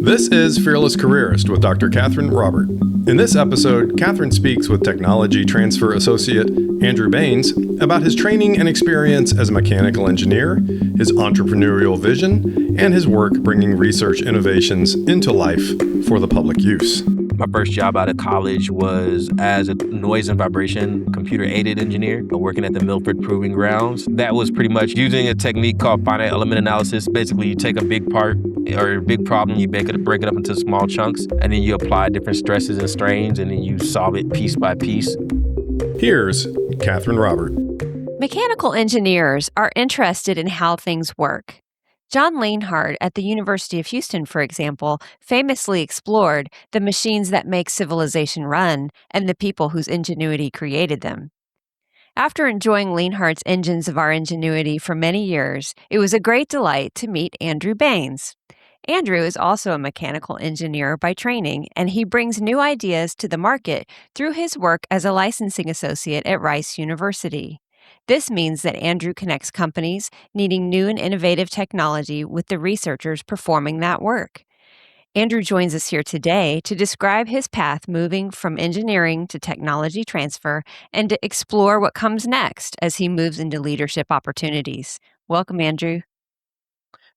This is Fearless Careerist with Dr. Catherine Robert. In this episode, Catherine speaks with Technology Transfer Associate Andrew Baines about his training and experience as a mechanical engineer, his entrepreneurial vision, and his work bringing research innovations into life for the public use. My first job out of college was as a noise and vibration computer-aided engineer working at the Milford Proving Grounds. That was pretty much using a technique called finite element analysis. Basically, you take a big part or a big problem, you break it up into small chunks, and then you apply different stresses and strains, and then you solve it piece by piece. Here's Catherine Robert. Mechanical engineers are interested in how things work. John Lehnhardt at the University of Houston, for example, famously explored the machines that make civilization run and the people whose ingenuity created them. After enjoying Lehnhardt's engines of our ingenuity for many years, it was a great delight to meet Andrew Baines. Andrew is also a mechanical engineer by training, and he brings new ideas to the market through his work as a licensing associate at Rice University. This means that Andrew connects companies needing new and innovative technology with the researchers performing that work. Andrew joins us here today to describe his path moving from engineering to technology transfer and to explore what comes next as he moves into leadership opportunities. Welcome, Andrew.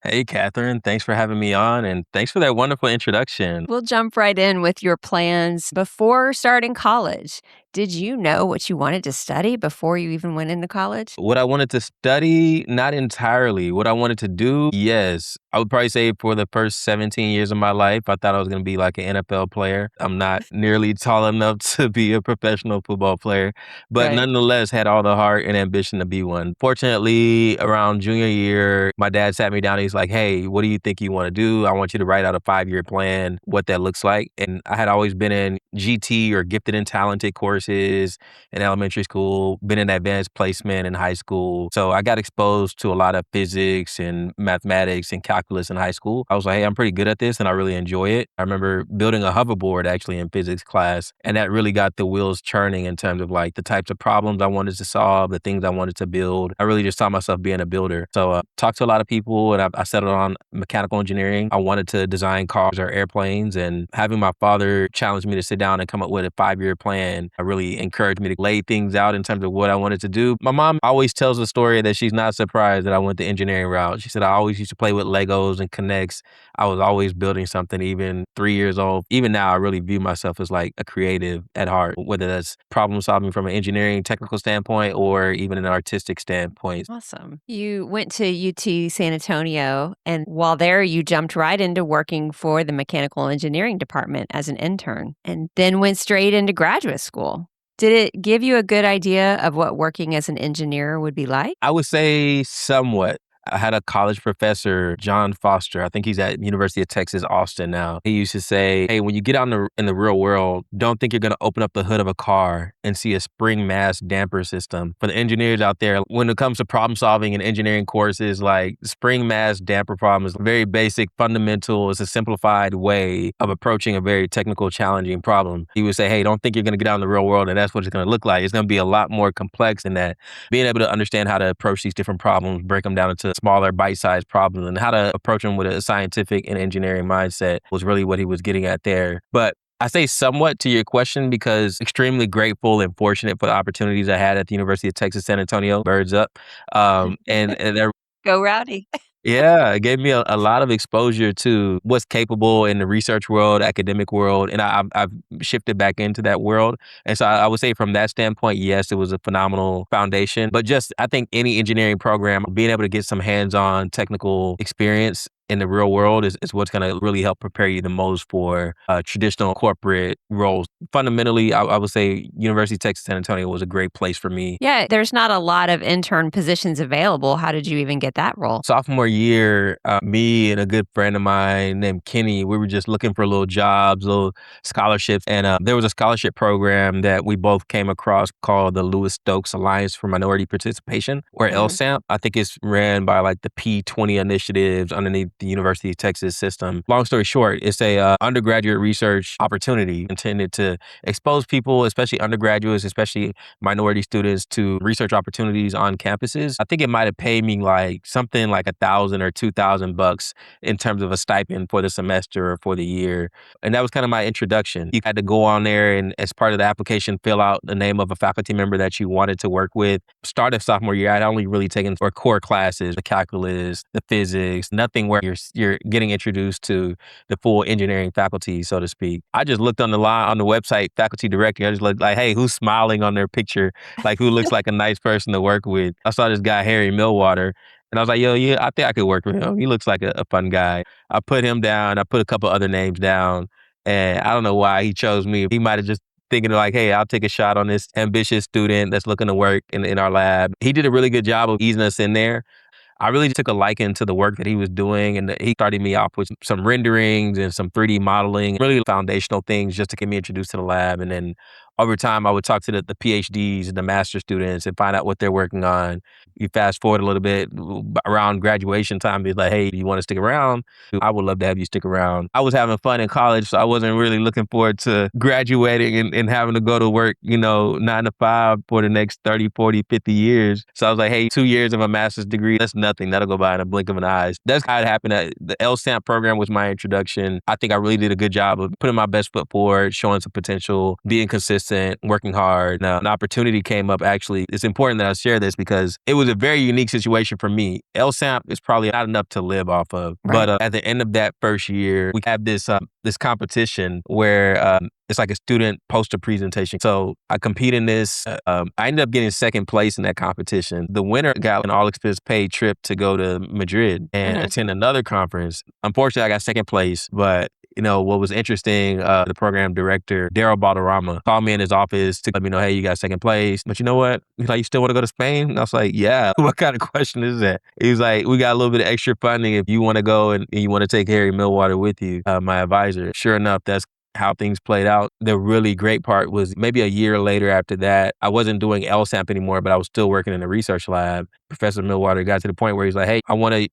Hey, Catherine, thanks for having me on, and thanks for that wonderful introduction. We'll jump right in with your plans before starting college. Did you know what you wanted to study before you even went into college? What I wanted to study, not entirely. What I wanted to do, yes. I would probably say for the first 17 years of my life, I thought I was going to be like an NFL player. I'm not nearly tall enough to be a professional football player, but Right. nonetheless had all the heart and ambition to be one. Fortunately, around junior year, my dad sat me down and he's like, hey, what do you think you want to do? I want you to write out a 5-year plan, what that looks like. And I had always been in GT or gifted and talented courses in elementary school, been in advanced placement in high school. So I got exposed to a lot of physics and mathematics and calculus in high school. I was like, hey, I'm pretty good at this and I really enjoy it. I remember building a hoverboard actually in physics class, and that really got the wheels churning in terms of like the types of problems I wanted to solve, the things I wanted to build. I really just saw myself being a builder. So talked to a lot of people and I settled on mechanical engineering. I wanted to design cars or airplanes, and having my father challenge me to sit down and come up with a 5-year plan really encouraged me to lay things out in terms of what I wanted to do. My mom always tells the story that she's not surprised that I went the engineering route. She said I always used to play with Legos and Connects. I was always building something, even 3 years old. Even now, I really view myself as like a creative at heart, whether that's problem solving from an engineering technical standpoint or even an artistic standpoint. Awesome. You went to UT San Antonio, and while there, you jumped right into working for the mechanical engineering department as an intern, and then went straight into graduate school. Did it give you a good idea of what working as an engineer would be like? I would say somewhat. I had a college professor, John Foster. I think he's at University of Texas, Austin now. He used to say, hey, when you get out in the real world, don't think you're going to open up the hood of a car and see a spring mass damper system. For the engineers out there, when it comes to problem solving and engineering courses, like spring mass damper problem is very basic, fundamental. It's a simplified way of approaching a very technical, challenging problem. He would say, hey, don't think you're going to get out in the real world and that's what it's going to look like. It's going to be a lot more complex than that. Being able to understand how to approach these different problems, break them down into smaller bite-sized problems, and how to approach them with a scientific and engineering mindset was really what he was getting at there. But I say somewhat to your question because extremely grateful and fortunate for the opportunities I had at the University of Texas, San Antonio, birds up. And they're Go Rowdy. yeah, it gave me a lot of exposure to what's capable in the research world, academic world, and I've shifted back into that world. And so I would say from that standpoint, yes, it was a phenomenal foundation. But just I think any engineering program, being able to get some hands-on technical experience in the real world is what's going to really help prepare you the most for traditional corporate roles. Fundamentally, I would say University of Texas San Antonio was a great place for me. Yeah, there's not a lot of intern positions available. How did you even get that role? Sophomore year, me and a good friend of mine named Kenny, we were just looking for little jobs, little scholarships. And there was a scholarship program that we both came across called the Lewis Stokes Alliance for Minority Participation, or Mhm. LSAMP. I think it's ran by like the P20 initiatives underneath the University of Texas system. Long story short, it's a undergraduate research opportunity intended to expose people, especially undergraduates, especially minority students, to research opportunities on campuses. I think it might have paid me like something like $1,000 or $2,000 in terms of a stipend for the semester or for the year. And that was kind of my introduction. You had to go on there and, as part of the application, fill out the name of a faculty member that you wanted to work with. Start of sophomore year, I'd only really taken for core classes, the calculus, the physics, nothing where you're getting introduced to the full engineering faculty, so to speak. I just looked on the line on the website, faculty directory. I just looked like, hey, who's smiling on their picture? Like, who looks like a nice person to work with? I saw this guy, Harry Millwater, and I was like, yo, yeah, I think I could work with him. He looks like a fun guy. I put him down. I put a couple other names down. And I don't know why he chose me. He might have just thinking like, hey, I'll take a shot on this ambitious student that's looking to work in our lab. He did a really good job of easing us in there. I really took a liking to the work that he was doing, and he started me off with some renderings and some 3D modeling, really foundational things just to get me introduced to the lab. And then over time, I would talk to the PhDs and the master students and find out what they're working on. You fast forward a little bit around graduation time, be like, hey, do you want to stick around? I would love to have you stick around. I was having fun in college, so I wasn't really looking forward to graduating and having to go to work, 9 to 5 for the next 30, 40, 50 years. So I was like, hey, 2 years of a master's degree, that's nothing. That'll go by in a blink of an eye. That's how it happened. The LSAMP program was my introduction. I think I really did a good job of putting my best foot forward, showing some potential, being consistent, working hard. Now, an opportunity came up, actually. It's important that I share this because it was a very unique situation for me. LSAMP is probably not enough to live off of. Right. But at the end of that first year, we have this competition where it's like a student poster presentation. So I compete in this. I ended up getting second place in that competition. The winner got an all-expense paid trip to go to Madrid and attend another conference. Unfortunately, I got second place, but what was interesting, the program director, Daryl Balderrama, called me in his office to let me know, hey, you got second place. But you know what? He's like, you still want to go to Spain? And I was like, yeah. What kind of question is that? He was like, we got a little bit of extra funding if you want to go and you want to take Harry Millwater with you, my advisor. Sure enough, that's how things played out. The really great part was maybe a year later after that, I wasn't doing LSAMP anymore, but I was still working in the research lab. Professor Millwater got to the point where he's like, hey, I want to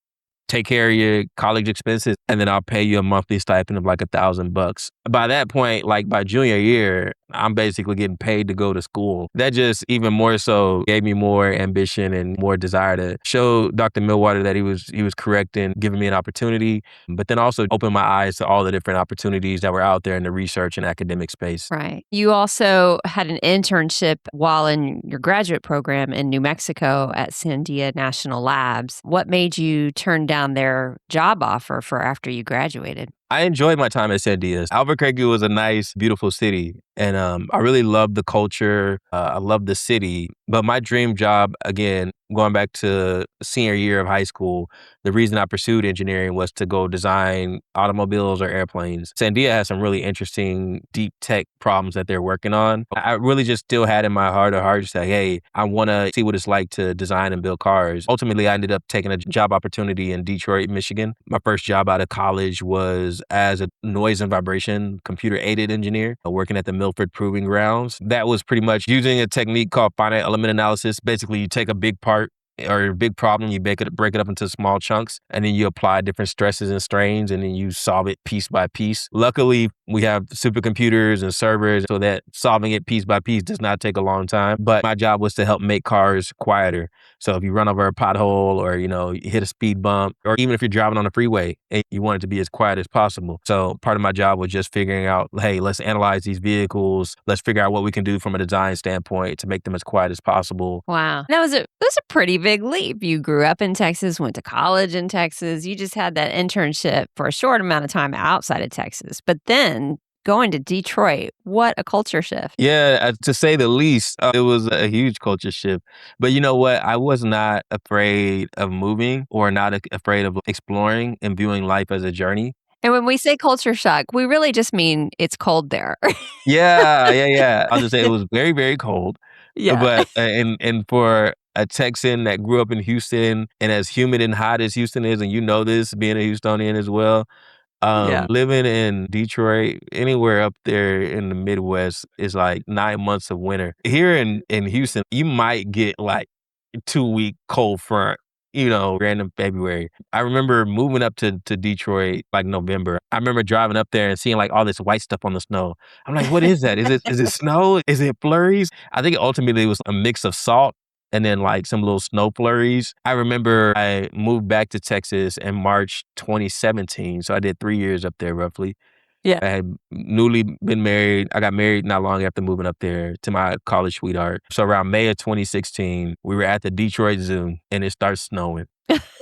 take care of your college expenses, and then I'll pay you a monthly stipend of like $1,000. By that point, like by junior year, I'm basically getting paid to go to school. That just even more so gave me more ambition and more desire to show Dr. Millwater that he was correct in giving me an opportunity, but then also open my eyes to all the different opportunities that were out there in the research and academic space. Right. You also had an internship while in your graduate program in New Mexico at Sandia National Labs. What made you turn down their job offer for after you graduated? I enjoyed my time at Sandia. Albuquerque was a nice, beautiful city, and I really loved the culture. I loved the city, but my dream job, again, going back to senior year of high school, the reason I pursued engineering was to go design automobiles or airplanes. Sandia has some really interesting deep tech problems that they're working on. I really just still had in my heart of hearts that, hey, I want to see what it's like to design and build cars. Ultimately, I ended up taking a job opportunity in Detroit, Michigan. My first job out of college was as a noise and vibration computer-aided engineer working at the Milford Proving Grounds. That was pretty much using a technique called finite element analysis. Basically, you take a big part or a big problem, you break it up into small chunks, and then you apply different stresses and strains, and then you solve it piece by piece. Luckily, we have supercomputers and servers so that solving it piece by piece does not take a long time. But my job was to help make cars quieter. So if you run over a pothole or, you hit a speed bump, or even if you're driving on a freeway and you want it to be as quiet as possible. So part of my job was just figuring out, hey, let's analyze these vehicles. Let's figure out what we can do from a design standpoint to make them as quiet as possible. Wow. That was a pretty big leap. You grew up in Texas, went to college in Texas. You just had that internship for a short amount of time outside of Texas. But then going to Detroit, what a culture shift. Yeah, to say the least, it was a huge culture shift. But you know what? I was not afraid of moving or not afraid of exploring and viewing life as a journey. And when we say culture shock, we really just mean it's cold there. Yeah. I'll just say it was very, very cold. Yeah. But and for a Texan that grew up in Houston and as humid and hot as Houston is, and you know this, being a Houstonian as well, Yeah. living in Detroit, anywhere up there in the Midwest is like 9 months of winter. Here in Houston, you might get like 2-week cold front. random February. I remember moving up to Detroit like November. I remember driving up there and seeing like all this white stuff on the snow. I'm like, what is that? Is it snow? Is it flurries? I think ultimately it was a mix of salt and then like some little snow flurries. I remember I moved back to Texas in March 2017. So I did 3 years up there roughly. Yeah. I had newly been married. I got married not long after moving up there to my college sweetheart. So around May of 2016, we were at the Detroit Zoo and it starts snowing.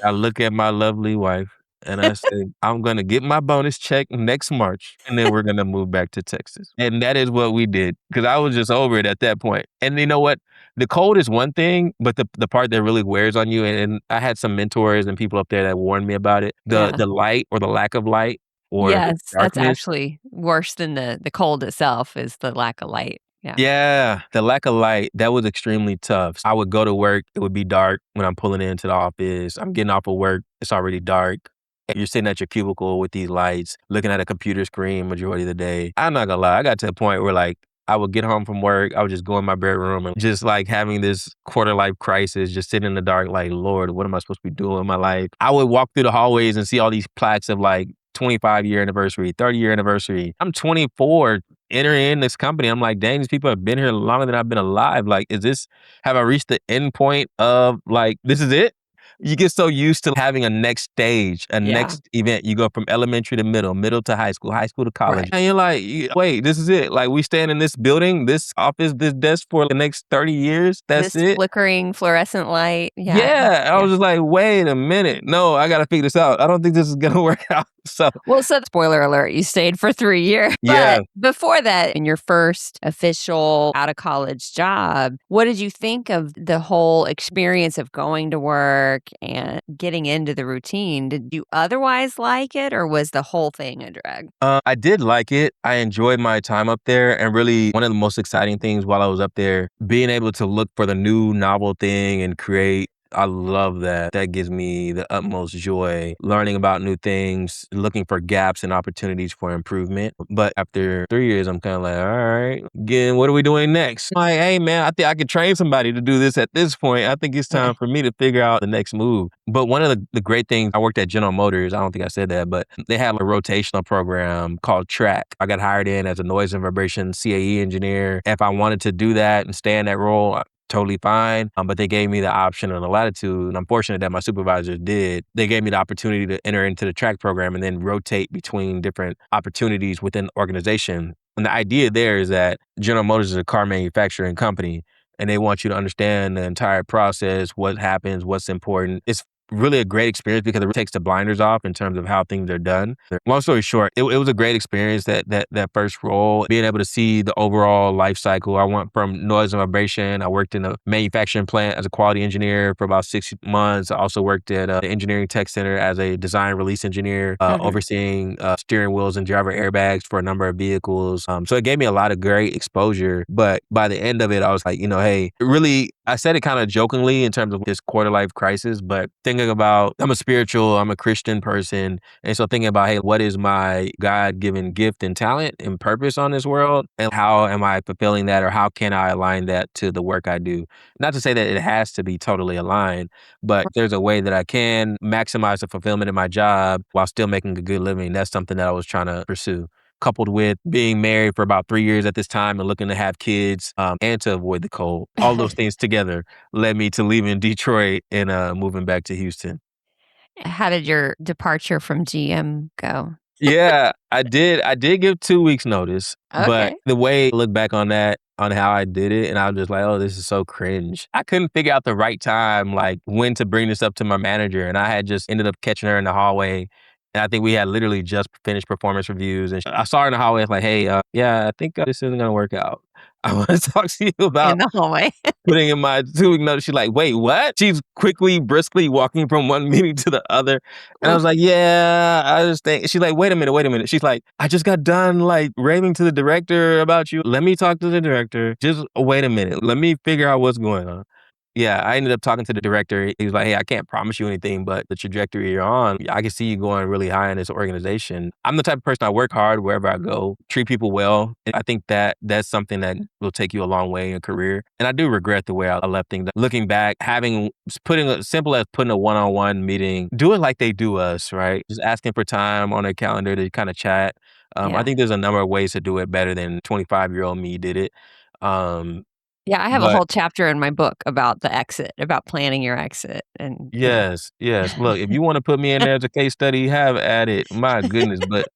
I look at my lovely wife and I said, I'm going to get my bonus check next March and then we're going to move back to Texas. And that is what we did because I was just over it at that point. And you know what? The cold is one thing, but the part that really wears on you, and I had some mentors and people up there that warned me about it, Yeah. the light or the lack of light or the Yes, that's darkness. actually worse than the cold itself is the lack of light. Yeah. Yeah, the lack of light, that was extremely tough. I would go to work, it would be dark when I'm pulling into the office. I'm getting off of work, it's already dark. And you're sitting at your cubicle with these lights, looking at a computer screen majority of the day. I'm not gonna lie, I got to the point where like I would get home from work, I would just go in my bedroom and just like having this quarter life crisis, just sitting in the dark, like, Lord, what am I supposed to be doing in my life? I would walk through the hallways and see all these plaques of like 25-year anniversary, 30-year anniversary. I'm 24 entering in this company. I'm like, dang, these people have been here longer than I've been alive. Like, have I reached the end point of like, this is it? You get so used to having a next stage, a Yeah. next event. You go from elementary to middle to high school to college. Right. And you're like, wait, this is it. Like we stand in this building, this office, this desk for the next 30 years. That's This it. flickering fluorescent light. Yeah. Yeah. I Yeah. was just like, wait a minute. No, I got to figure this out. I don't think this is going to work out. So Well, so spoiler alert, you stayed for 3 years. yeah. But before that, in your first official out of college job, what did you think of the whole experience of going to work and getting into the routine? Did you otherwise like it or was the whole thing a drag? I did like it. I enjoyed my time up there. And really, one of the most exciting things while I was up there, being able to look for the new novel thing and create. I love that. That gives me the utmost joy. Learning about new things, looking for gaps and opportunities for improvement. But after 3 years, I'm kind of like, all right, again, what are we doing next? I'm like, hey, man, I think I could train somebody to do this at this point. I think it's time for me to figure out the next move. But one of the great things, I worked at General Motors. I don't think I said that, but they had a rotational program called Track. I got hired in as a noise and vibration CAE engineer. If I wanted to do that and stay in that role, totally fine. But they gave me the option and the latitude. And I'm fortunate that my supervisors did. They gave me the opportunity to enter into the track program and then rotate between different opportunities within the organization. And the idea there is that General Motors is a car manufacturing company and they want you to understand the entire process, what happens, what's important. It's really a great experience because it takes the blinders off in terms of how things are done. Long story short, it was a great experience that first role, being able to see the overall life cycle. I went from noise and vibration. I worked in a manufacturing plant as a quality engineer for about 6 months. I also worked at the engineering tech center as a design release engineer, overseeing steering wheels and driver airbags for a number of vehicles. So it gave me a lot of great exposure. But by the end of it, I was like, hey, really, I said it kind of jokingly in terms of this quarter life crisis, but thinking about, I'm a Christian person. And so thinking about, hey, what is my God-given gift and talent and purpose on this world? And how am I fulfilling that, or how can I align that to the work I do? Not to say that it has to be totally aligned, but there's a way that I can maximize the fulfillment of my job while still making a good living. That's something that I was trying to pursue, coupled with being married for about 3 years at this time and looking to have kids and to avoid the cold. All those things together led me to leaving Detroit and moving back to Houston. How did your departure from GM go? Yeah, I did. I did give 2 weeks notice, but Okay. the way I look back on that, on how I did it, and I was just like, oh, this is so cringe. I couldn't figure out the right time, like when to bring this up to my manager. And I had just ended up catching her in the hallway. And I think we had literally just finished performance reviews. And I saw her in the hallway. I was like, hey, yeah, I think this isn't going to work out. I want to talk to you In about the hallway. putting in my 2 week notice. She's like, wait, what? She's quickly, briskly walking from one meeting to the other. And I was like, yeah, I just think. She's like, wait a minute. She's like, I just got done like raving to the director about you. Let me talk to the director. Just wait a minute. Let me figure out what's going on. Yeah, I ended up talking to the director. He was like, hey, I can't promise you anything, but the trajectory you're on, I can see you going really high in this organization. I'm the type of person, I work hard wherever I go, treat people well. And I think that that's something that will take you a long way in your career. And I do regret the way I left things. Looking back, putting a simple as putting a one-on-one meeting, do it like they do us, right? Just asking for time on their calendar to kind of chat. I Yeah. think there's a number of ways to do it better than 25-year-old me did it. Um, Yeah, I have a but whole chapter in my book about the exit, about planning your exit, and yeah. Yes, yes. Look, if you wanna put me in there as a case study, have at it. My goodness, but,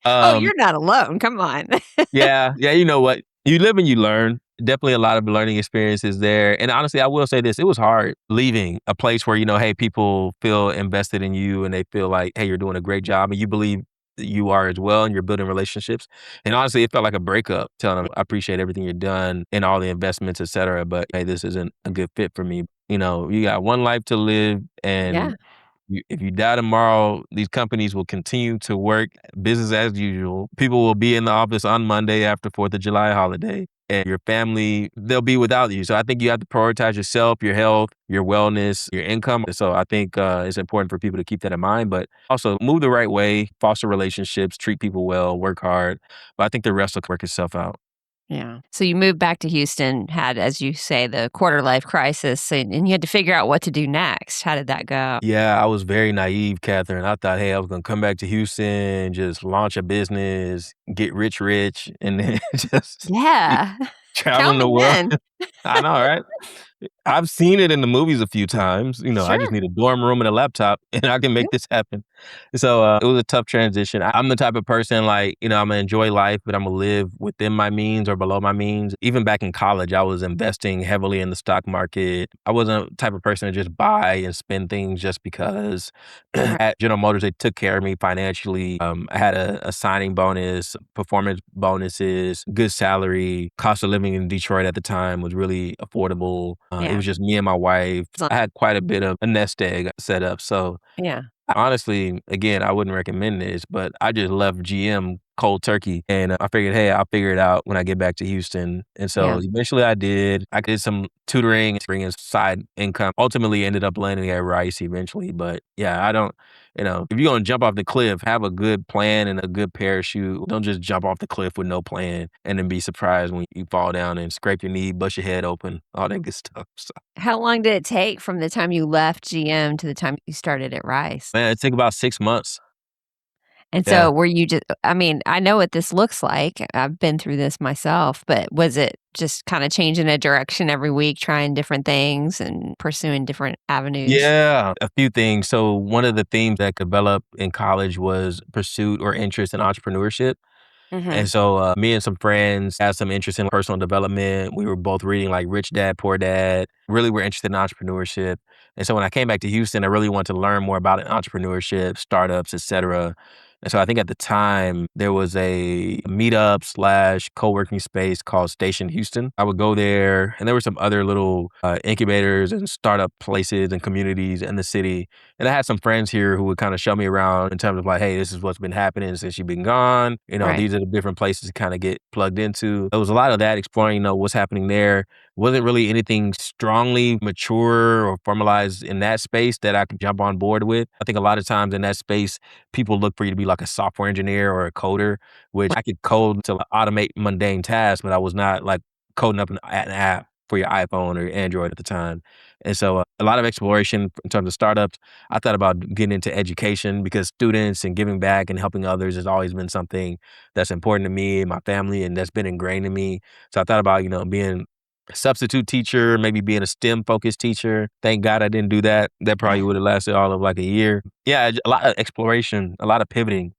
Oh, um, you're not alone, come on. yeah, yeah, you know what? You live and you learn. Definitely a lot of learning experiences there, and honestly, I will say this, it was hard leaving a place where, hey, people feel invested in you and they feel like, hey, you're doing a great job, and you believe that you are as well, and you're building relationships, and honestly, it felt like a breakup telling them, "I appreciate everything you've done and all the investments, etcetera, but, hey, this isn't a good fit for me." You got one life to live, Yeah, and if you die tomorrow, these companies will continue to work business as usual. People will be in the office on Monday after 4th of July holiday, and your family, they'll be without you. So I think you have to prioritize yourself, your health, your wellness, your income. So I think it's important for people to keep that in mind, but also move the right way, foster relationships, treat people well, work hard. But I think the rest will work itself out. yeah. So you moved back to Houston, had, as you say, the quarter life crisis, and you had to figure out what to do next. How did that go? Yeah, I was very naive, Catherine. I thought, hey, I was gonna come back to Houston, just launch a business, get rich, and then just be Yeah. Count traveling the me world. in. I know, right? I've seen it in the movies a few times. I just Sure. need a dorm room and a laptop, and I can Yeah. make this happen. So it was a tough transition. I'm the type of person like, I'm gonna enjoy life, but I'm gonna live within my means or below my means. Even back in college, I was investing heavily in the stock market. I wasn't the type of person to just buy and spend things just because. Right. At General Motors, they took care of me financially. I had a signing bonus, performance bonuses, good salary. Cost of living in Detroit at the time was really affordable. It Yeah. was just me and my wife. I had quite a bit of a nest egg set up. So Yeah. honestly, again, I wouldn't recommend this, but I just left GM cold turkey. And I figured, hey, I'll figure it out when I get back to Houston. And so Yeah. eventually I did. I did some tutoring to bring in side income. Ultimately ended up landing at Rice eventually. But yeah, I don't, if you're going to jump off the cliff, have a good plan and a good parachute. Don't just jump off the cliff with no plan and then be surprised when you fall down and scrape your knee, bust your head open, all that good stuff. So, How long did it take from the time you left GM to the time you started at Rice? man, it took about 6 months. And Yeah. so were you just, I mean, I know what this looks like. I've been through this myself, but was it just kind of changing a direction every week, trying different things and pursuing different avenues? Yeah, a few things. So one of the themes that developed in college was pursuit or interest in entrepreneurship. And Mhm. so me and some friends had some interest in personal development. We were both reading like Rich Dad, Poor Dad. Really were interested in entrepreneurship. And so when I came back to Houston, I really wanted to learn more about entrepreneurship, startups, et cetera. And so I think at the time there was a meetup slash co-working space called Station Houston. I would go there and there were some other little incubators and startup places and communities in the city. And I had some friends here who would kind of show me around in terms of like, hey, this is what's been happening since you've been gone. Right. These are the different places to kind of get plugged into. There was a lot of that exploring, what's happening there. Wasn't really anything strongly mature or formalized in that space that I could jump on board with. I think a lot of times in that space, people look for you to be like a software engineer or a coder, which I could code to automate mundane tasks, but I was not like coding up an app for your iPhone or your Android at the time. And so a lot of exploration in terms of startups. I thought about getting into education because students and giving back and helping others has always been something that's important to me and my family, and that's been ingrained in me. So I thought about, being a substitute teacher, maybe being a STEM focused teacher. Thank God I didn't do that. That probably would have lasted all of like a year. Yeah, a lot of exploration, a lot of pivoting.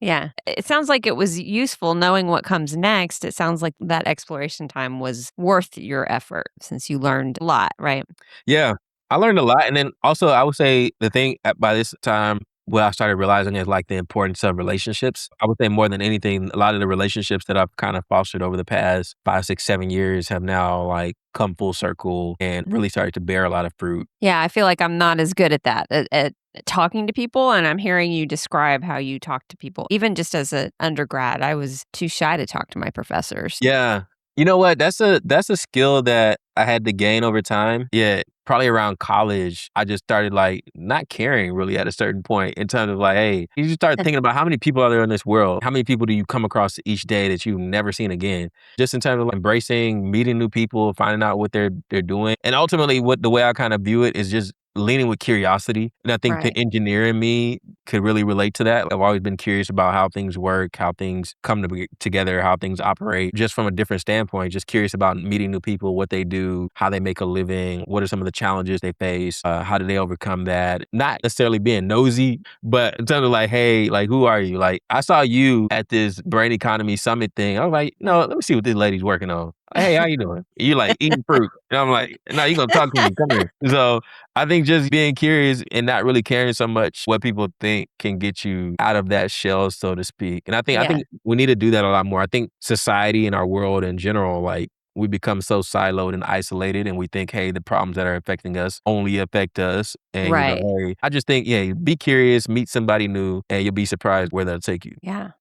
Yeah. It sounds like it was useful knowing what comes next. It sounds like that exploration time was worth your effort since you learned a lot, right? Yeah, I learned a lot, and then also I would say the thing by this time, what I started realizing is like the importance of relationships. I would say more than anything, a lot of the relationships that I've kind of fostered over the past 5, 6, 7 years have now like come full circle and really started to bear a lot of fruit. Yeah, I feel like I'm not as good at that, at talking to people, and I'm hearing you describe how you talk to people. Even just as an undergrad, I was too shy to talk to my professors. Yeah. You know what? That's a skill that I had to gain over time. Yeah, probably around college, I just started like not caring really at a certain point in terms of like, hey, you just start thinking about how many people are there in this world? How many people do you come across each day that you've never seen again? Just in terms of like embracing, meeting new people, finding out what they're doing. And ultimately what the way I kind of view it is just leaning with curiosity. And I think the Right. engineer in me could really relate to that. I've always been curious about how things work, how things come together, how things operate, just from a different standpoint. Just curious about meeting new people, what they do, how they make a living, what are some of the challenges they face, how do they overcome that? Not necessarily being nosy, but in terms of like, hey, like, who are you? Like, I saw you at this Brain Economy Summit thing. I was like, no, let me see what this lady's working on. Hey, how you doing? You like eating fruit? And I'm like, no, you gonna talk to me? Come here. So I think just being curious and not really caring so much what people think can get you out of that shell, so to speak. And I think Yeah. we need to do that a lot more. I think society and our world in general, like we become so siloed and isolated and we think, hey, the problems that are affecting us only affect us. And Right. hey, I just think, yeah, be curious, meet somebody new, and you'll be surprised where they'll take you. Yeah.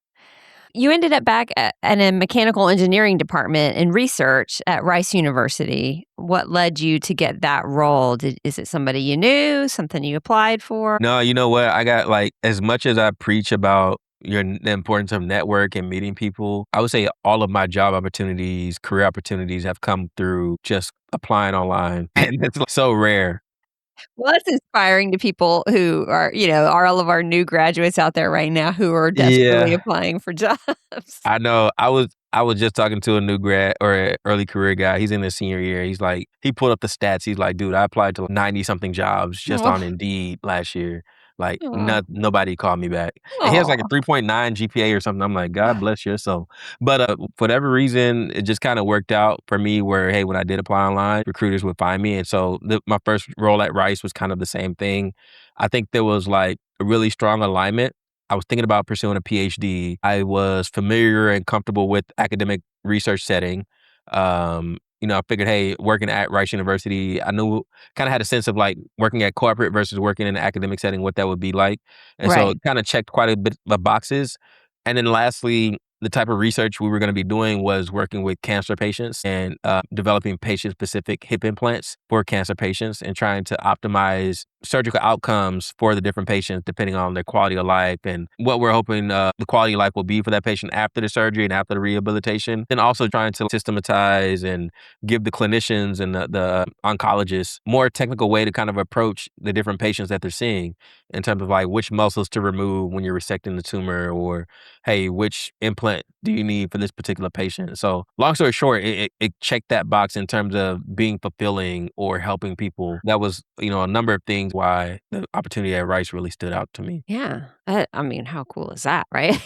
You ended up back in a mechanical engineering department in research at Rice University. What led you to get that role? Is it somebody you knew, something you applied for? No, you know what? I got like as much as I preach about the importance of network and meeting people, I would say all of my job opportunities, career opportunities have come through just applying online. Right. And it's like so rare. Well, that's inspiring to people who are all of our new graduates out there right now who are desperately Yeah. applying for jobs. I know. I was just talking to a new grad or an early career guy. He's in his senior year. He's like, he pulled up the stats. He's like, dude, I applied to 90 something jobs just on Oh, Indeed last year. Like, oh, nobody called me back. And he has like a aw. 3.9 GPA or something. I'm like, God bless your soul. But for whatever reason, it just kind of worked out for me where, hey, when I did apply online, recruiters would find me. And so my first role at Rice was kind of the same thing. I think there was like a really strong alignment. I was thinking about pursuing a PhD. I was familiar and comfortable with academic research setting. I figured, hey, working at Rice University, I knew kind of had a sense of like working at corporate versus working in an academic setting, what that would be like. And so Right, it kind of checked quite a bit of boxes. And then lastly, the type of research we were going to be doing was working with cancer patients and developing patient-specific hip implants for cancer patients and trying to optimize surgical outcomes for the different patients depending on their quality of life and what we're hoping the quality of life will be for that patient after the surgery and after the rehabilitation. And also trying to systematize and give the clinicians and the oncologists more technical way to kind of approach the different patients that they're seeing in terms of like which muscles to remove when you're resecting the tumor or hey, which implant do you need for this particular patient? So, long story short, it checked that box in terms of being fulfilling or helping people. That was, a number of things why the opportunity at Rice really stood out to me. yeah. I mean, how cool is that, right?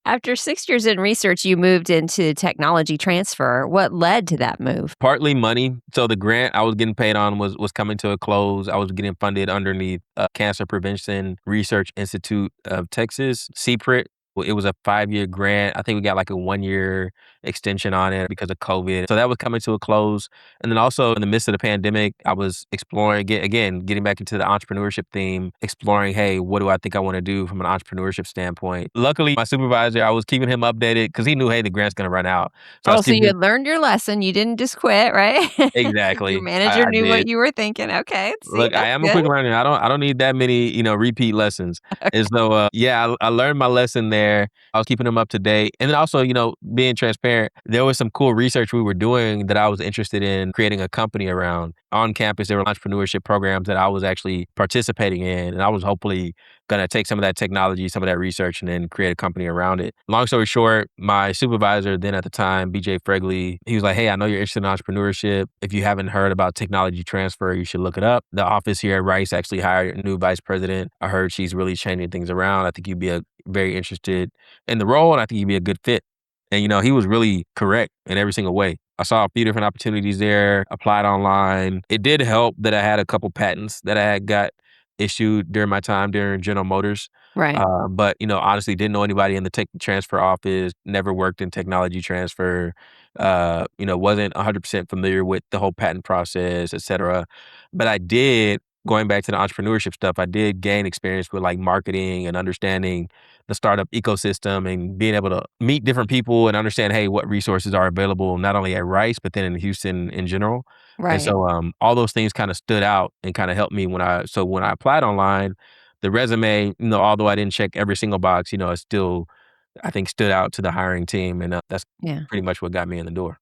After 6 years in research, you moved into technology transfer. What led to that move? Partly money. So the grant I was getting paid on was coming to a close. I was getting funded underneath Cancer Prevention Research Institute of Texas, CPRIT. Well, it was a 5-year grant. I think we got like a 1-year extension on it because of COVID. So that was coming to a close. And then also in the midst of the pandemic, I was exploring, getting back into the entrepreneurship theme, exploring, hey, what do I think I want to do from an entrepreneurship standpoint? Luckily, my supervisor, I was keeping him updated because he knew, hey, the grant's going to run out. So I Oh, was so keeping you him. had learned your lesson. You didn't just quit, right? Your Exactly. manager I knew what did. you were thinking. Okay, see, Look, I that's am a good. quick learner. I don't need that many, repeat lessons. And so, yeah, I learned my lesson there. I was keeping them up to date. And then also, being transparent, there was some cool research we were doing that I was interested in creating a company around. On campus, there were entrepreneurship programs that I was actually participating in. And I was hopefully going to take some of that technology, some of that research, and then create a company around it. Long story short, my supervisor then at the time, BJ Fregley, he was like, hey, I know you're interested in entrepreneurship. If you haven't heard about technology transfer, you should look it up. The office here at Rice actually hired a new vice president. I heard she's really changing things around. I think you'd be very interested in the role, and I think you'd be a good fit. And, he was really correct in every single way. I saw a few different opportunities there, applied online. It did help that I had a couple patents that I had got issued during my time during General Motors. Right. But, honestly, didn't know anybody in the tech transfer office, never worked in technology transfer, wasn't 100% familiar with the whole patent process, et cetera. But I did, going back to the entrepreneurship stuff, I did gain experience with like marketing and understanding the startup ecosystem and being able to meet different people and understand, hey, what resources are available not only at Rice, but then in Houston in general. And Right. so all those things kind of stood out and kind of helped me when I applied online, the resume, although I didn't check every single box, it still, I think, stood out to the hiring team. And that's Yeah. pretty much what got me in the door.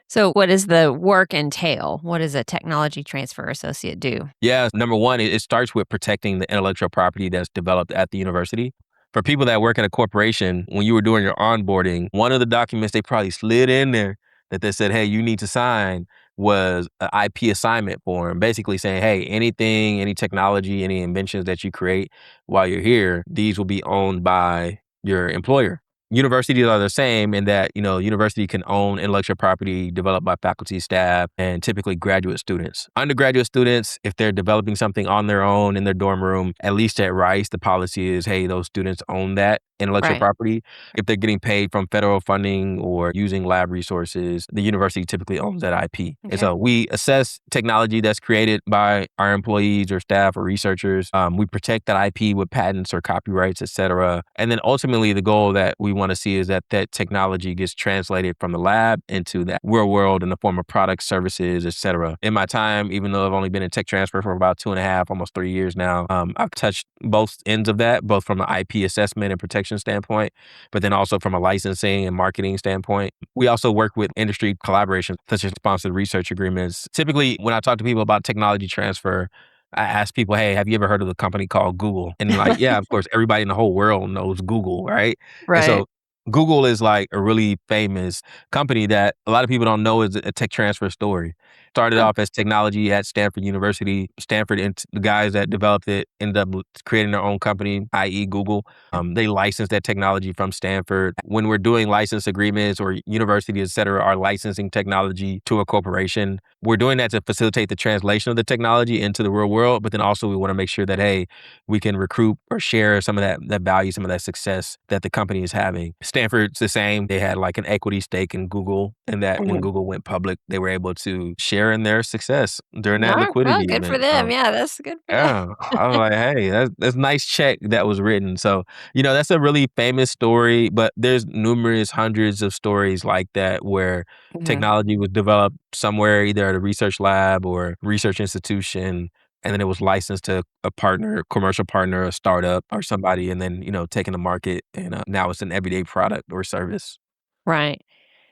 So what does the work entail? What does a technology transfer associate do? Yeah, number one, it starts with protecting the intellectual property that's developed at the university. For people that work at a corporation, when you were doing your onboarding, one of the documents they probably slid in there that they said, hey, you need to sign was an IP assignment form, basically saying, hey, anything, any technology, any inventions that you create while you're here, these will be owned by your employer. Universities are the same in that, university can own intellectual property developed by faculty, staff, and typically graduate students. Undergraduate students, if they're developing something on their own in their dorm room, at least at Rice, the policy is, hey, those students own that intellectual Right. property. If they're getting paid from federal funding or using lab resources, the university typically owns that IP. And Okay. so we assess technology that's created by our employees or staff or researchers. We protect that IP with patents or copyrights, et cetera. And then ultimately the goal that we want to see is that technology gets translated from the lab into that real world in the form of products, services, et cetera. In my time, even though I've only been in tech transfer for about 2.5, almost 3 years now, I've touched both ends of that, both from an IP assessment and protection standpoint, but then also from a licensing and marketing standpoint. We also work with industry collaborations, such as sponsored research agreements. Typically, when I talk to people about technology transfer, I ask people, hey, have you ever heard of a company called Google? And like, yeah, of course, everybody in the whole world knows Google, right? And Right. so Google is like a really famous company that a lot of people don't know is a tech transfer story. Started Huh. off as technology at Stanford University. Stanford and the guys that developed it ended up creating their own company, i.e. Google. They licensed that technology from Stanford. When we're doing license agreements or universities, et cetera, are licensing technology to a corporation, we're doing that to facilitate the translation of the technology into the real world. But then also we want to make sure that, hey, we can recruit or share some of that value, some of that success that the company is having. Stanford's the same. They had like an equity stake in Google, and that when Mhm. Google went public, they were able to share in their success during that No, well, liquidity good for event. them. So Yeah, that's good for them. yeah, I was like, hey, that's a nice check that was written. So, that's a really famous story, but there's numerous hundreds of stories like that where Mhm. technology was developed somewhere, either at a research lab or research institution, and then it was licensed to a partner, commercial partner, a startup or somebody, and then, taken to market, and now it's an everyday product or service. Right.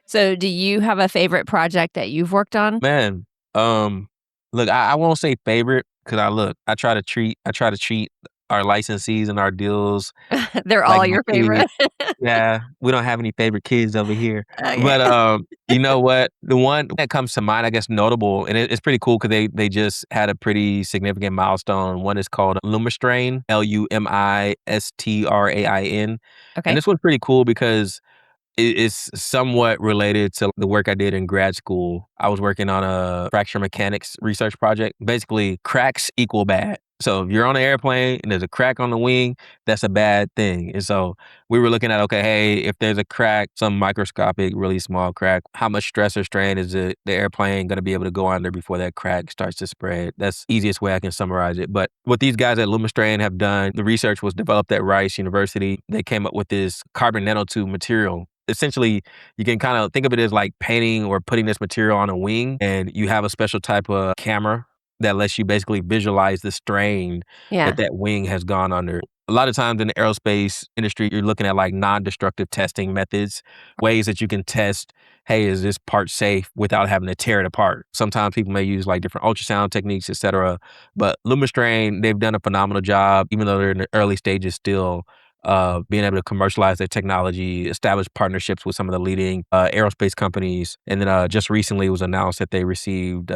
So do you have a favorite project that you've worked on? Man, um, look, I won't say favorite because I try to treat our licensees and our deals They're like all my your kids. favorite? Yeah, we don't have any favorite kids over here. Okay. But, you know what? The one that comes to mind, I guess, notable, and it's pretty cool because they just had a pretty significant milestone. One is called Lumistrain, Lumistrain, and Okay. this one's pretty cool because it's somewhat related to the work I did in grad school. I was working on a fracture mechanics research project. Basically, cracks equal bad. So if you're on an airplane and there's a crack on the wing, that's a bad thing. And so we were looking at, okay, hey, if there's a crack, some microscopic, really small crack, how much stress or strain is the airplane going to be able to go under before that crack starts to spread? That's the easiest way I can summarize it. But what these guys at Lumistrain have done, the research was developed at Rice University. They came up with this carbon nanotube material. Essentially, you can kind of think of it as like painting or putting this material on a wing, and you have a special type of camera that lets you basically visualize the strain Yeah. that wing has gone under. A lot of times in the aerospace industry, you're looking at like non-destructive testing methods, ways that you can test, hey, is this part safe without having to tear it apart? Sometimes people may use like different ultrasound techniques, et cetera. But Lumistrain, they've done a phenomenal job, even though they're in the early stages still, being able to commercialize their technology, establish partnerships with some of the leading aerospace companies. And then just recently it was announced that they received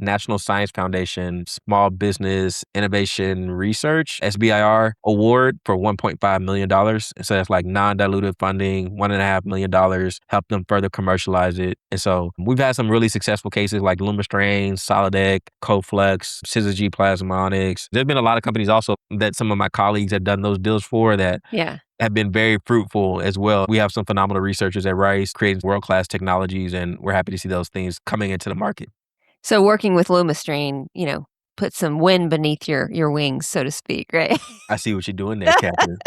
National Science Foundation Small Business Innovation Research SBIR award for $1.5 million. And so that's like non-dilutive funding, $1.5 million, help them further commercialize it. And so we've had some really successful cases like Lumistrain, Solidec, Coflex, Syzygy Plasmonics. There's been a lot of companies also that some of my colleagues have done those deals for that Yeah. have been very fruitful as well. We have some phenomenal researchers at Rice creating world-class technologies, and we're happy to see those things coming into the market. So working with Lumistrain, put some wind beneath your wings, so to speak, right? I see what you're doing there, Catherine.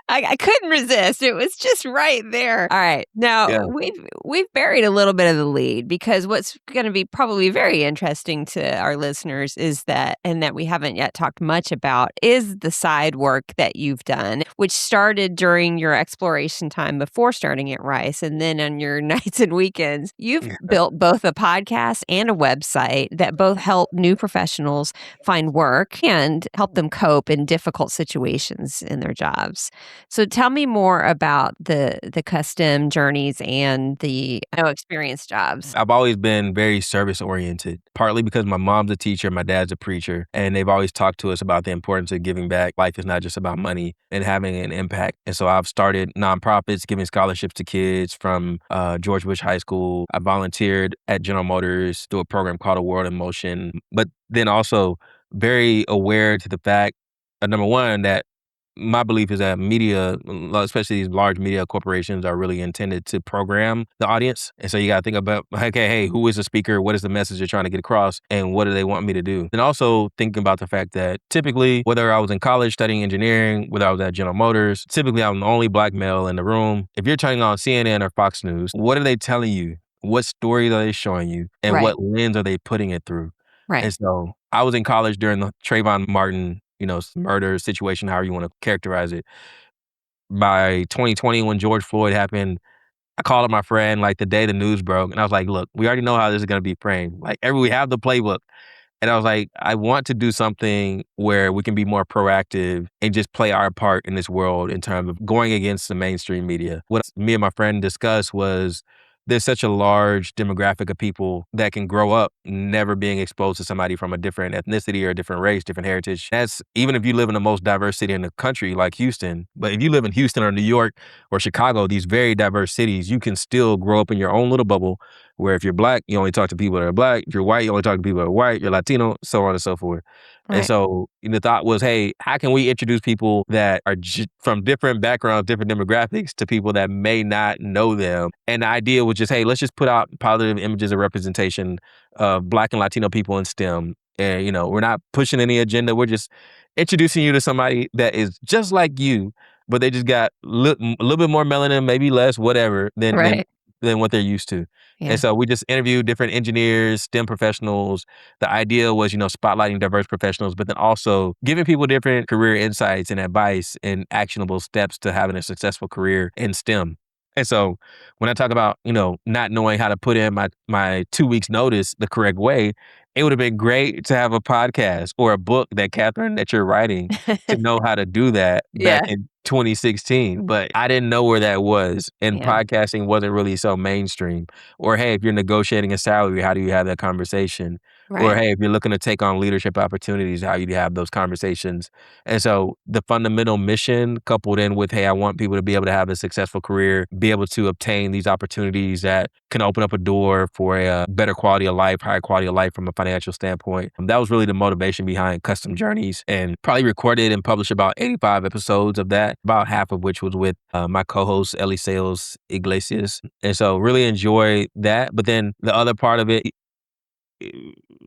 I couldn't resist. It was just right there. All right. Now Yeah. we've buried a little bit of the lead because what's going to be probably very interesting to our listeners is that, and that we haven't yet talked much about, is the side work that you've done, which started during your exploration time before starting at Rice, and then on your nights and weekends, you've built both a podcast and a website that both help new professionals find work and help them cope in difficult situations in their jobs. So tell me more about the cuSTEM journeys and the no experience jobs. I've always been very service oriented, partly because my mom's a teacher, my dad's a preacher, and they've always talked to us about the importance of giving back. Life is not just about money and having an impact. And so I've started nonprofits, giving scholarships to kids from George Bush High School. I volunteered at General Motors through a program called A World in Motion, but then also very aware to the fact, number one, that my belief is that media, especially these large media corporations, are really intended to program the audience. And so you got to think about, okay, hey, who is the speaker? What is the message they're trying to get across? And what do they want me to do? And also thinking about the fact that typically, whether I was in college studying engineering, whether I was at General Motors, typically I'm the only black male in the room. If you're turning on CNN or Fox News, what are they telling you? What story are they showing you? And Right. what lens are they putting it through? Right. And so I was in college during the Trayvon Martin, murder situation, however you want to characterize it. By 2020, when George Floyd happened, I called up my friend like the day the news broke, and I was like, "Look, we already know how this is going to be framed. Like, we have the playbook." And I was like, I want to do something where we can be more proactive and just play our part in this world in terms of going against the mainstream media. What me and my friend discussed was there's such a large demographic of people that can grow up never being exposed to somebody from a different ethnicity or a different race, different heritage. That's even if you live in the most diverse city in the country like Houston. But if you live in Houston or New York or Chicago, these very diverse cities, you can still grow up in your own little bubble where if you're black, you only talk to people that are black. If you're white, you only talk to people that are white. You're Latino, so on and so forth. And Right. so the thought was, hey, how can we introduce people that are from different backgrounds, different demographics to people that may not know them? And the idea was just, hey, let's just put out positive images of representation of Black and Latino people in STEM. And, we're not pushing any agenda. We're just introducing you to somebody that is just like you, but they just got a little bit more melanin, maybe less, whatever, Right. than what they're used to. And Yeah. so we just interviewed different engineers, STEM professionals. The idea was, spotlighting diverse professionals, but then also giving people different career insights and advice and actionable steps to having a successful career in STEM. And so when I talk about, not knowing how to put in my 2 weeks notice the correct way, it would have been great to have a podcast or a book that Catherine, that you're writing, to know how to do that back Yeah. in 2016. But I didn't know where that was. And Yeah. podcasting wasn't really so mainstream. Or, hey, if you're negotiating a salary, how do you have that conversation? Or, Right. hey, if you're looking to take on leadership opportunities, how do you have those conversations? And so the fundamental mission coupled in with, hey, I want people to be able to have a successful career, be able to obtain these opportunities that can open up a door for a better quality of life, higher quality of life from a financial standpoint. That was really the motivation behind cuSTEM Journeys, and probably recorded and published about 85 episodes of that, about half of which was with my co-host, Eliseo Iglesias. And so really enjoy that. But then the other part of it,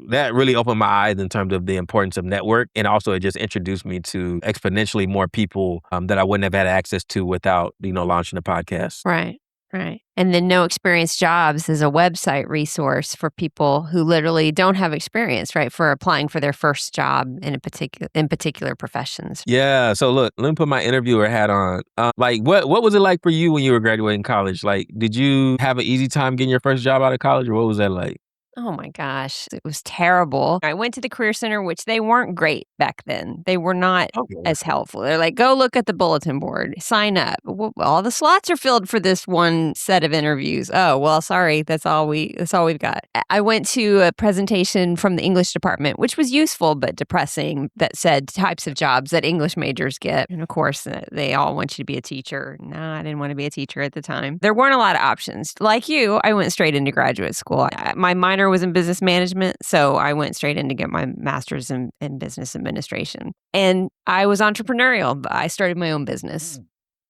that really opened my eyes in terms of the importance of network. And also it just introduced me to exponentially more people that I wouldn't have had access to without, launching a podcast. Right. Right. And then No Experience Jobs is a website resource for people who literally don't have experience, right? For applying for their first job in particular professions. Yeah. So look, let me put my interviewer hat on. What was it like for you when you were graduating college? Like, did you have an easy time getting your first job out of college, or what was that like? Oh my gosh, it was terrible. I went to the Career Center, which they weren't great back then. They were not Okay. as helpful. They're like, go look at the bulletin board, sign up. Well, all the slots are filled for this one set of interviews. Oh, well, sorry, that's all we've got. I went to a presentation from the English department, which was useful but depressing, that said types of jobs that English majors get. And of course, they all want you to be a teacher. No, I didn't want to be a teacher at the time. There weren't a lot of options. Like you, I went straight into graduate school. My minor was in business management, so I went straight in to get my master's in business administration. And I was entrepreneurial. I started my own business.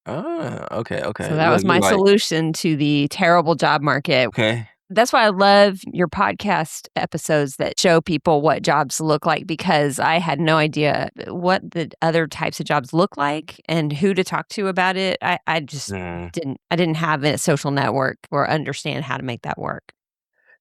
Ah, okay, So okay. that Look, was you my like, solution to the terrible job market. okay. That's why I love your podcast episodes that show people what jobs look like, because I had no idea what the other types of jobs look like and who to talk to about it. I just Mm. didn't have a social network or understand how to make that work.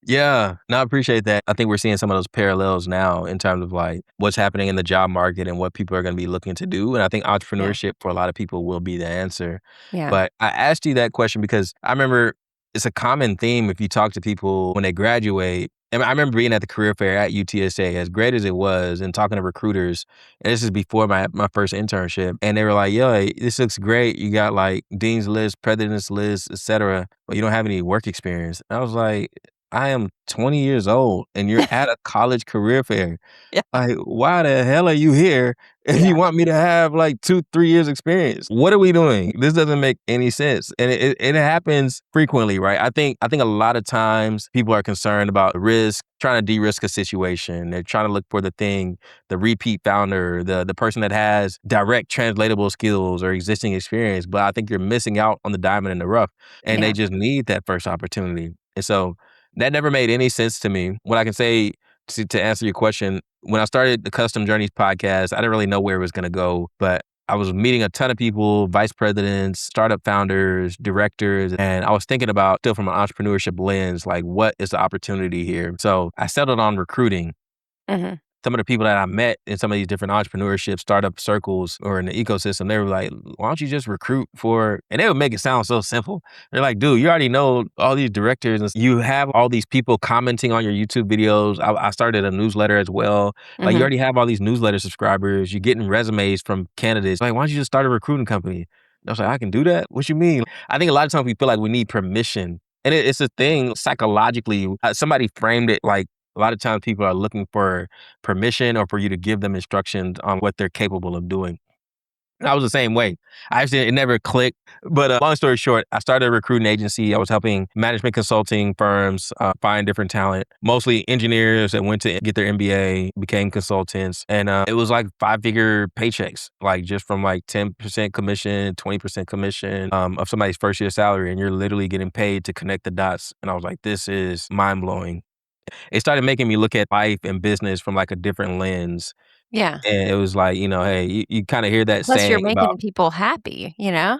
Yeah, no, I appreciate that. I think we're seeing some of those parallels now in terms of like what's happening in the job market and what people are going to be looking to do. And I think Yeah. entrepreneurship for a lot of people will be the answer. Yeah. But I asked you that question because I remember it's a common theme if you talk to people when they graduate. And I remember being at the career fair at UTSA, as great as it was, and talking to recruiters. And this is before my first internship. And they were like, yo, this looks great. You got like dean's list, president's list, et cetera, but you don't have any work experience. And I was like, I am 20 years old and you're at a college career fair. Yeah. Like, why the hell are you here if Yeah. you want me to have like 2, 3 years experience? What are we doing? This doesn't make any sense. And it happens frequently, right? I think a lot of times people are concerned about risk, trying to de-risk a situation. They're trying to look for the thing, the repeat founder, the person that has direct translatable skills or existing experience. But I think you're missing out on the diamond in the rough. And they Yeah. just need that first opportunity. And so that never made any sense to me. What I can say to answer your question, when I started the Custom Journeys podcast, I didn't really know where it was going to go, but I was meeting a ton of people, vice presidents, startup founders, directors, and I was thinking about still from an entrepreneurship lens, like what is the opportunity here? So I settled on recruiting. Mhm. Some of the people that I met in some of these different entrepreneurship startup circles or in the ecosystem, they were like, why don't you just recruit for, and they would make it sound so simple. They're like, dude, you already know all these directors and you have all these people commenting on your YouTube videos. I started a newsletter as well. Like you Mhm. already have all these newsletter subscribers. You're getting resumes from candidates. Like, why don't you just start a recruiting company? And I was like, I can do that? What you mean? I think a lot of times we feel like we need permission. And it's a thing psychologically. Somebody framed it like a lot of times people are looking for permission or for you to give them instructions on what they're capable of doing. I was the same way. I actually, it never clicked. But long story short, I started a recruiting agency. I was helping management consulting firms find different talent, mostly engineers that went to get their MBA, became consultants. And it was like 5-figure paychecks, like just from like 10% commission, 20% commission of somebody's first year salary. And you're literally getting paid to connect the dots. And I was like, this is mind blowing. It started making me look at life and business from like a different lens. Yeah. And it was like, hey, you kind of hear that Plus you're saying about making people happy, you know?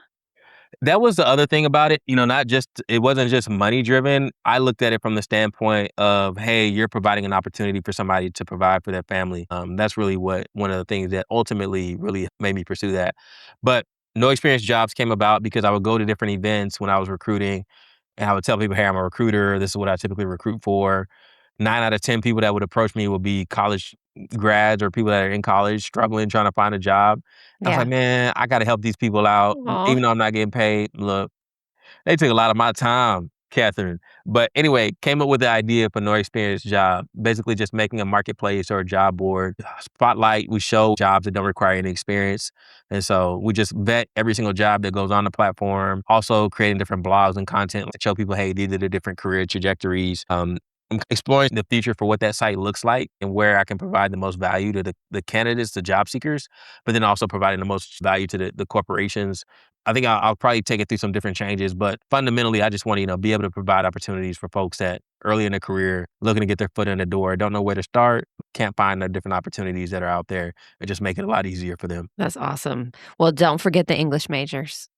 that was the other thing about it, not just, it wasn't just money driven. I looked at it from the standpoint of, hey, you're providing an opportunity for somebody to provide for their family. That's really what one of the things that ultimately really made me pursue that. But no experience jobs came about because I would go to different events when I was recruiting and I would tell people, hey, I'm a recruiter. This is what I typically recruit for. 9 out of 10 people that would approach me would be college grads or people that are in college struggling, trying to find a job. I was like, Yeah. man, I got to help these people out, Aw. even though I'm not getting paid. Look, they took a lot of my time, Catherine. But anyway, came up with the idea for No Experience Job, basically just making a marketplace or a job board. Spotlight, we show jobs that don't require any experience. And so we just vet every single job that goes on the platform. Also creating different blogs and content to show people, hey, these are the different career trajectories. I'm exploring the future for what that site looks like and where I can provide the most value to the candidates, the job seekers, but then also providing the most value to the corporations. I think I'll probably take it through some different changes, but fundamentally, I just want to, be able to provide opportunities for folks that early in their career, looking to get their foot in the door, don't know where to start, can't find the different opportunities that are out there, and just make it a lot easier for them. That's awesome. Well, don't forget the English majors.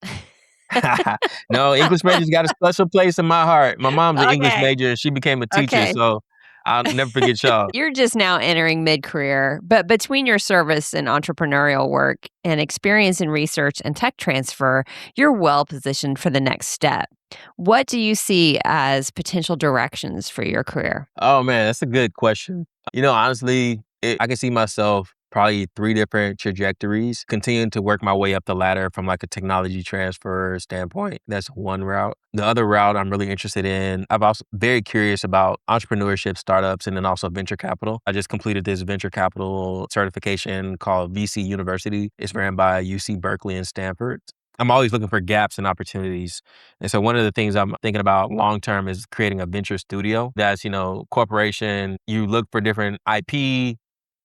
No, English major's got a special place in my heart. My mom's an English Okay. major and she became a teacher, Okay. so I'll never forget y'all. You're just now entering mid-career, but between your service and entrepreneurial work and experience in research and tech transfer, you're well positioned for the next step. What do you see as potential directions for your career? Oh man, that's a good question. Honestly, I can see myself probably 3 different trajectories, continuing to work my way up the ladder from like a technology transfer standpoint. That's one route. The other route I'm really interested in, I've also very curious about entrepreneurship, startups, and then also venture capital. I just completed this venture capital certification called VC University. It's ran by UC Berkeley and Stanford. I'm always looking for gaps and opportunities. And so one of the things I'm thinking about long term is creating a venture studio. That's, corporation, you look for different IP,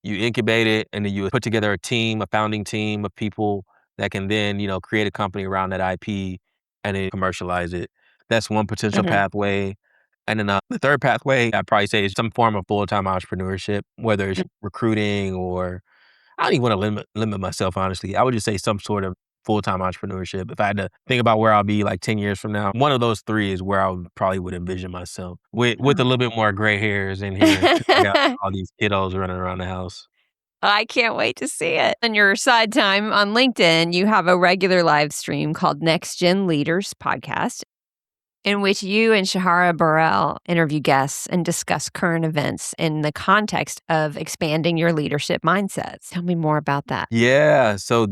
you incubate it, and then you put together a team, a founding team of people that can then, create a company around that IP and then commercialize it. That's one potential Mhm. pathway. And then the third pathway, I'd probably say is some form of full-time entrepreneurship, whether it's recruiting or I don't even want to limit myself, honestly. I would just say some sort of full-time entrepreneurship. If I had to think about where I'll be like 10 years from now, one of those three is where I probably would envision myself with a little bit more gray hairs in here. I got all these kiddos running around the house. I can't wait to see it. On your side time on LinkedIn, you have a regular live stream called Next Gen Leaders Podcast, in which you and Sherhara Burrell interview guests and discuss current events in the context of expanding your leadership mindsets. Tell me more about that. Yeah. So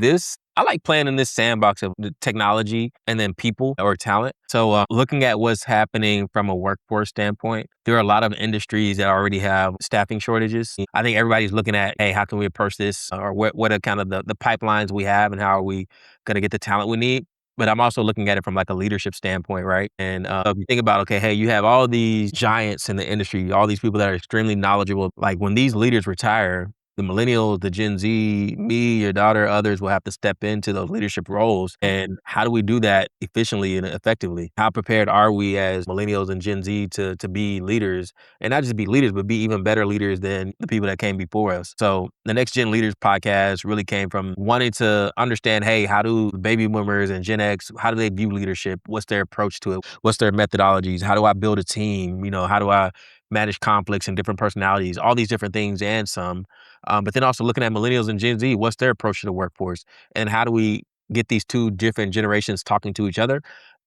I like playing in this sandbox of the technology and then people or talent. So looking at what's happening from a workforce standpoint, there are a lot of industries that already have staffing shortages. I think everybody's looking at, hey, how can we approach this? Or what are kind of the pipelines we have and how are we going to get the talent we need? But I'm also looking at it from like a leadership standpoint, right? And if you think about, okay, hey, you have all these giants in the industry, all these people that are extremely knowledgeable. Like when these leaders retire, the millennials, the Gen Z, me, your daughter, others will have to step into those leadership roles. And how do we do that efficiently and effectively? How prepared are we as millennials and Gen Z to be leaders? And not just be leaders, but be even better leaders than the people that came before us. So the Next Gen Leaders podcast really came from wanting to understand, hey, how do baby boomers and Gen X, how do they view leadership? What's their approach to it? What's their methodologies? How do I build a team? How do I manage conflicts and different personalities? All these different things and some. But then also looking at millennials and Gen Z, what's their approach to the workforce? And how do we get these two different generations talking to each other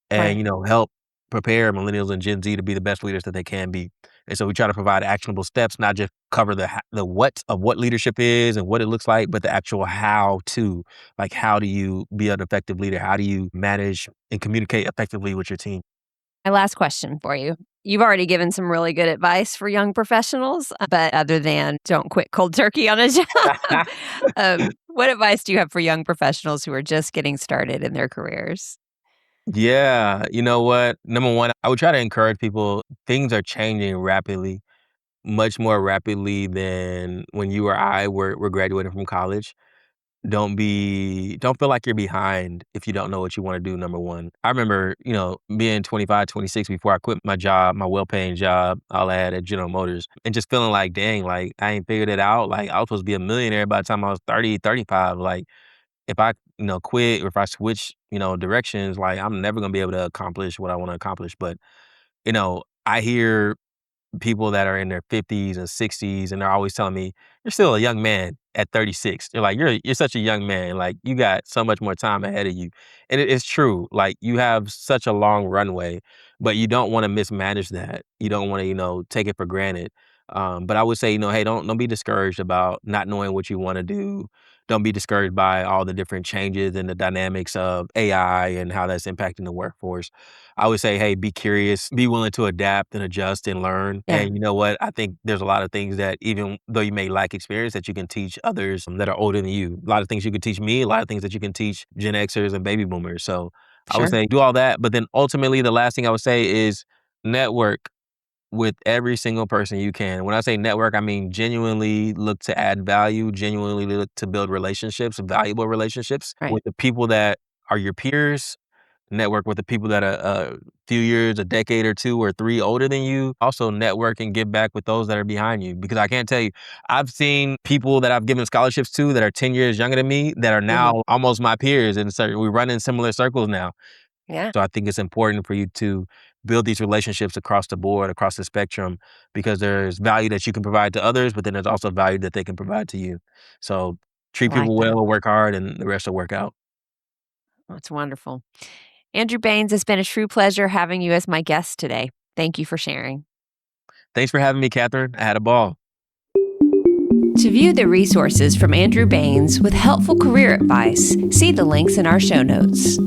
and, Right. help prepare millennials and Gen Z to be the best leaders that they can be. And so we try to provide actionable steps, not just cover the what of what leadership is and what it looks like, but the actual how to, like, how do you be an effective leader? How do you manage and communicate effectively with your team? My last question for you. You've already given some really good advice for young professionals, but other than don't quit cold turkey on a job, what advice do you have for young professionals who are just getting started in their careers? Yeah, you know what? Number one, I would try to encourage people. Things are changing rapidly, much more rapidly than when you or I were graduating from college. Don't feel like you're behind if you don't know what you want to do, number one. I remember, being 25, 26 before I quit my job, my well-paying job, I'll add at General Motors, and just feeling like, dang, like I ain't figured it out. Like I was supposed to be a millionaire by the time I was 30, 35. Like if I, quit or if I switch, directions, like I'm never gonna be able to accomplish what I want to accomplish. But, I hear people that are in their 50s and 60s, and they're always telling me, "You're still a young man at 36." They're like, "You're such a young man. Like you got so much more time ahead of you." And it's true. Like you have such a long runway, but you don't want to mismanage that. You don't want to, take it for granted. But I would say, hey, don't be discouraged about not knowing what you want to do. Don't be discouraged by all the different changes and the dynamics of AI and how that's impacting the workforce. I would say, hey, be curious, be willing to adapt and adjust and learn. Yeah, And you know what? I think there's a lot of things that even though you may lack experience that you can teach others that are older than you. A lot of things you can teach me, a lot of things that you can teach Gen Xers and baby boomers. So I would sure. say do all that. But then ultimately, the last thing I would say is network with every single person you can. When I say network, I mean genuinely look to add value, genuinely look to build relationships, valuable relationships Right. with the people that are your peers. Network with the people that are a few years, a decade or two or three older than you. Also network and give back with those that are behind you. Because I can't tell you, I've seen people that I've given scholarships to that are 10 years younger than me that are Mhm. now almost my peers. And so we run in similar circles now. Yeah. So I think it's important for you to build these relationships across the board, across the spectrum, because there's value that you can provide to others, but then there's also value that they can provide to you. So I treat like people that. well, work hard, and the rest will work out. That's wonderful. Andrew Baines, it's been a true pleasure having you as my guest today. Thank you for sharing. Thanks for having me, Catherine. I had a ball. To view the resources from Andrew Baines with helpful career advice, see the links in our show notes.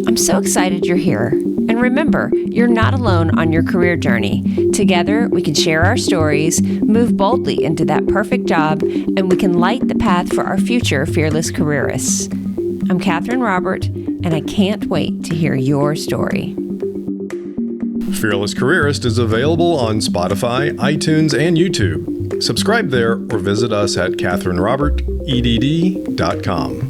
I'm so excited you're here. And remember, you're not alone on your career journey. Together, we can share our stories, move boldly into that perfect job, and we can light the path for our future fearless careerists. I'm Catherine Robert, and I can't wait to hear your story. Fearless Careerist is available on Spotify, iTunes, and YouTube. Subscribe there or visit us at catherinerobertedd.com.